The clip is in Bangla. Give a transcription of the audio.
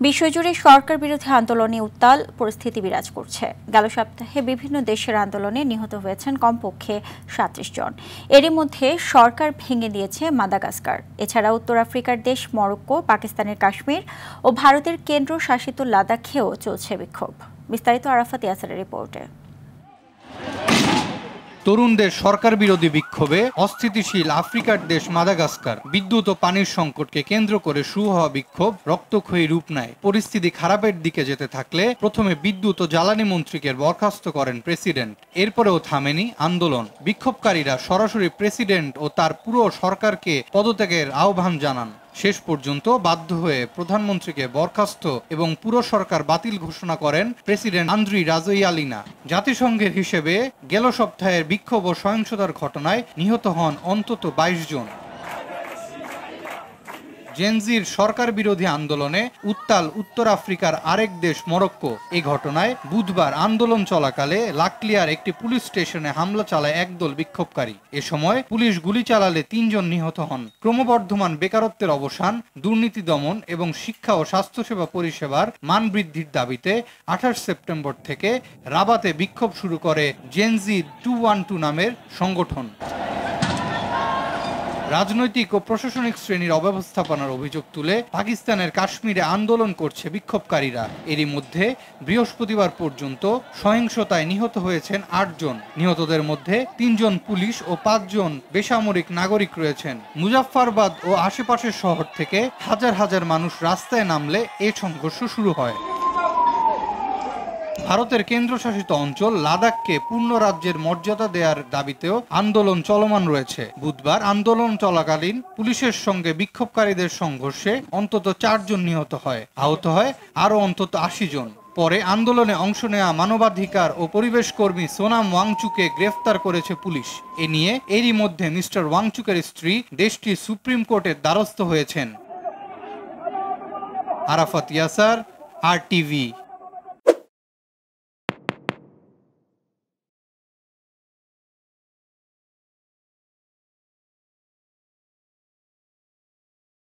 বিশ্বজুড়ে সরকার বিরোধী আন্দোলনে উত্তাল পরিস্থিতি বিরাজ করছে। গেল সপ্তাহে বিভিন্ন দেশের আন্দোলনে নিহত হয়েছেন কমপক্ষে ৩৭ জন। এরই মধ্যে সরকার ভেঙে দিয়েছে মাদাগাস্কার। এছাড়া উত্তর আফ্রিকার দেশ মরক্কো, পাকিস্তানের কাশ্মীর ও ভারতের কেন্দ্রশাসিত লাদাখেও চলছে বিক্ষোভ। বিস্তারিত আরাফাত ইয়াসারের রিপোর্টে। তরুণদের সরকার বিরোধী বিক্ষোভে অস্থিতিশীল আফ্রিকার দেশ মাদাগাস্কার। বিদ্যুৎ ও পানির সংকটকে কেন্দ্র করে শুরু হওয়া বিক্ষোভ রক্তক্ষয়ী রূপ নেয়। পরিস্থিতি খারাপের দিকে যেতে থাকলে প্রথমে বিদ্যুৎ ও জ্বালানি মন্ত্রীকে বরখাস্ত করেন প্রেসিডেন্ট। এরপরেও থামেনি আন্দোলন। বিক্ষোভকারীরা সরাসরি প্রেসিডেন্ট ও তার পুরো সরকারকে পদত্যাগের আহ্বান জানান। শেষ পর্যন্ত বাধ্য হয়ে প্রধানমন্ত্রীকে বরখাস্ত এবং পুরো সরকার বাতিল ঘোষণা করেন প্রেসিডেন্ট আন্দ্রি রাজোয়ালিনা। জাতিসংঘের হিসেবে গেল সপ্তাহের বিক্ষোভ ও সহিংসতার ঘটনায় নিহত হন অন্তত ২২ জন। জেনজির সরকার বিরোধী আন্দোলনে উত্তাল উত্তর আফ্রিকার আরেক দেশ মরক্কো। এই ঘটনায় বুধবার আন্দোলন চলাকালে লাকলিয়ার একটি পুলিশ স্টেশনে হামলা চালায় একদল বিক্ষোভকারী। এ সময় পুলিশ গুলি চালালে ৩ জন নিহত হন। ক্রমবর্ধমান বেকারত্বের অবসান, দুর্নীতি দমন এবং শিক্ষা ও স্বাস্থ্যসেবা পরিষেবার মান বৃদ্ধির দাবিতে ২৮ সেপ্টেম্বর থেকে রাবাতে বিক্ষোভ শুরু করে জেনজি 212 নামের সংগঠন। রাজনৈতিক ও প্রশাসনিক শ্রেণীর অব্যবস্থাপনার অভিযোগ তুলে পাকিস্তানের কাশ্মীরে আন্দোলন করছে বিক্ষোভকারীরা। এরই মধ্যে বৃহস্পতিবার পর্যন্ত সহিংসতায় নিহত হয়েছেন ৮ জন। নিহতদের মধ্যে ৩ জন পুলিশ ও ৫ জন বেসামরিক নাগরিক রয়েছেন। মুজাফফরবাদ ও আশেপাশের শহর থেকে হাজার হাজার মানুষ রাস্তায় নামলে এই সংঘর্ষ শুরু হয়। ভারতের কেন্দ্রশাসিত অঞ্চল লাদাখকে পূর্ণ রাজ্যের মর্যাদা দেওয়ার দাবিতেও আন্দোলন চলমান রয়েছে। বুধবার আন্দোলন চলাকালীন পুলিশের সঙ্গে বিক্ষোভকারীদের সংঘর্ষে অন্তত ৪ জন নিহত হয়। আহত হয় আরও অন্তত ৮০ জন। পরে আন্দোলনে অংশ নেওয়া মানবাধিকার ও পরিবেশ কর্মী সোনাম ওয়াংচুকে গ্রেফতার করেছে পুলিশ। এ নিয়ে এরই মধ্যে মিস্টার ওয়াংচুকের স্ত্রী দেশটির সুপ্রিম কোর্টের দ্বারস্থ হয়েছেন। আরাফাত ইয়াসার, RTV।